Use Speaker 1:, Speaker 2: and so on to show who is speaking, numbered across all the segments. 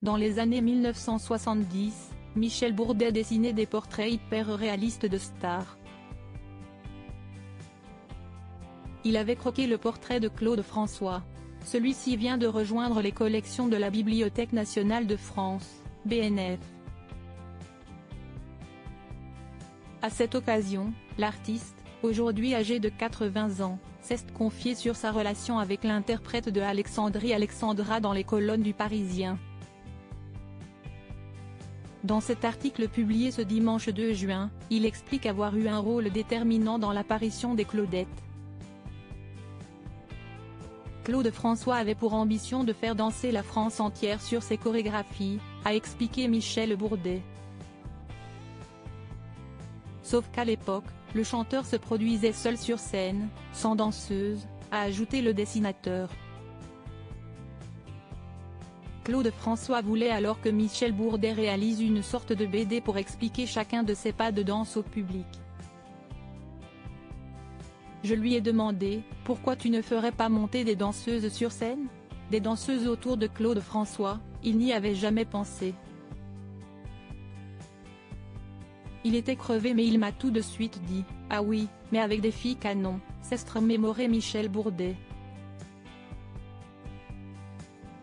Speaker 1: Dans les années 1970, Michel Bourdet dessinait des portraits hyper réalistes de stars. Il avait croqué le portrait de Claude François. Celui-ci vient de rejoindre les collections de la Bibliothèque nationale de France, BNF. À cette occasion, l'artiste, aujourd'hui âgé de 80 ans, s'est confié sur sa relation avec l'interprète de Alexandrie Alexandra dans les colonnes du Parisien. Dans cet article publié ce dimanche 2 juin, il explique avoir eu un rôle déterminant dans l'apparition des Claudettes. Claude François avait pour ambition de faire danser la France entière sur ses chorégraphies, a expliqué Michel Bourdet. Sauf qu'à l'époque, le chanteur se produisait seul sur scène, sans danseuse, a ajouté le dessinateur. Claude François voulait alors que Michel Bourdet réalise une sorte de BD pour expliquer chacun de ses pas de danse au public. Je lui ai demandé, pourquoi tu ne ferais pas monter des danseuses sur scène? Des danseuses autour de Claude François, il n'y avait jamais pensé. Il était crevé mais il m'a tout de suite dit, ah oui, mais avec des filles canon, s'est remémoré Michel Bourdet.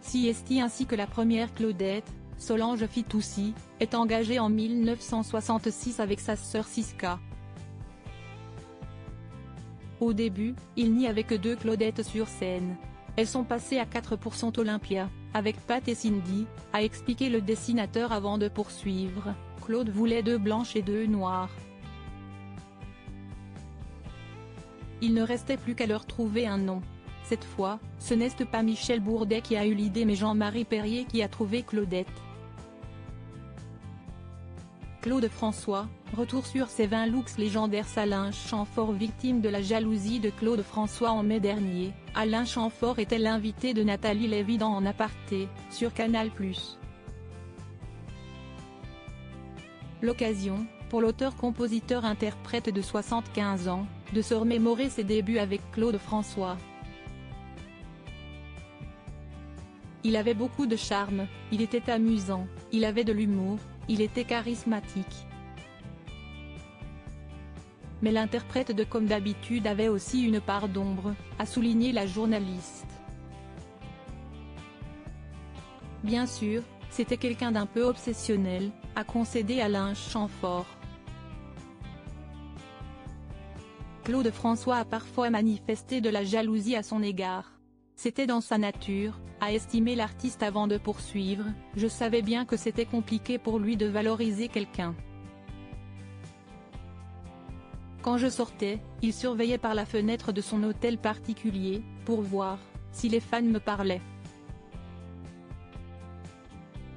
Speaker 1: Si Esti ainsi que la première Claudette, Solange Fitoussi, est engagée en 1966 avec sa sœur Siska. Au début, il n'y avait que 2 Claudettes sur scène. Elles sont passées à 4 pour Sont Olympia, avec Pat et Cindy, a expliqué le dessinateur avant de poursuivre. Claude voulait 2 blanches et 2 noires. Il ne restait plus qu'à leur trouver un nom. Cette fois, ce n'est pas Michel Bourdet qui a eu l'idée mais Jean-Marie Perrier qui a trouvé Claudette. Claude François, retour sur ses 20 looks légendaires. Alain Chamfort victime de la jalousie de Claude François en mai dernier, Alain Chamfort était l'invité de Nathalie Lévy dans En aparté, sur Canal+. L'occasion, pour l'auteur-compositeur-interprète de 75 ans, de se remémorer ses débuts avec Claude François. Il avait beaucoup de charme, il était amusant, il avait de l'humour, il était charismatique. Mais l'interprète de Comme d'habitude avait aussi une part d'ombre, a souligné la journaliste. Bien sûr, c'était quelqu'un d'un peu obsessionnel, a concédé Alain Chamfort. Claude François a parfois manifesté de la jalousie à son égard. C'était dans sa nature, a estimé l'artiste avant de poursuivre, je savais bien que c'était compliqué pour lui de valoriser quelqu'un. Quand je sortais, il surveillait par la fenêtre de son hôtel particulier, pour voir si les fans me parlaient.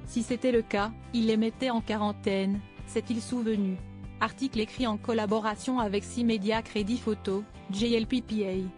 Speaker 1: Si c'était le cas, il les mettait en quarantaine, s'est-il souvenu. Article écrit en collaboration avec 6 médias Crédit Photo, JLPPA.